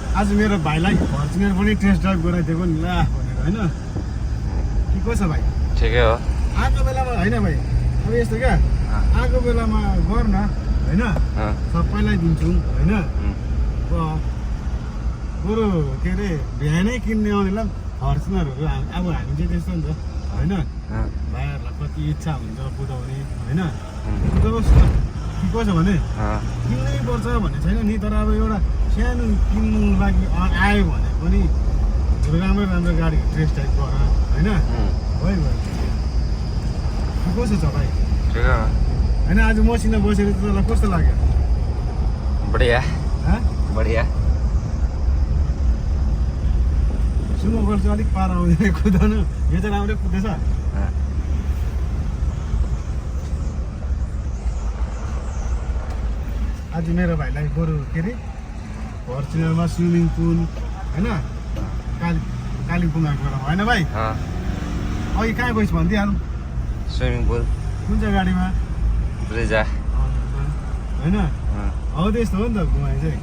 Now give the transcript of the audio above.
आज मेरो भाइलाई फर्चुनर पनि टेस्ट ड्राइभ गराइदिएको नि ला भनेर होइन के कसो भाइ ठिकै हो आएको बेलामा होइन भाइ अब यस्तो क्या आएको बेलामा गर न होइन सबैलाई दिन्छौँ होइन बरु के अरे बिहानै किन्ने आउनेलाई फर्चुनरहरू अब हामी चाहिँ त्यस्तो नि त होइन भाइहरूलाई कति इच्छा हुन्छ कुदाउने होइन कुदाओस् न के कसो भने किन्नै पर्छ भन्ने छैन नि तर अब एउटा सानो किन्नु लागि आयो भने पनि राम्रो राम्रो गाडी टेस्ट ड्राइभ गर होइन भयो के कसो छ भाइ होइन आज मसिना बसेर चाहिँ तँलाई कस्तो लाग्यो बढिया बढिया सुमो गर्छ अलिक पार आउँदैन कुदाउनु यो चाहिँ राम्रै कुदेछ आज मेरो भाइलाई बरु के अरे फर्चुनरमा स्विमिङ पुल होइन कालिम्पोङ आएको बेला होइन भाइ अघि कहाँ गइस् भनिदिइहालौँ स्विमिङ पुल कुन चाहिँ गाडीमा ब्रिजा होइन हौ त्यस्तो हो नि त घुमाइ चाहिँ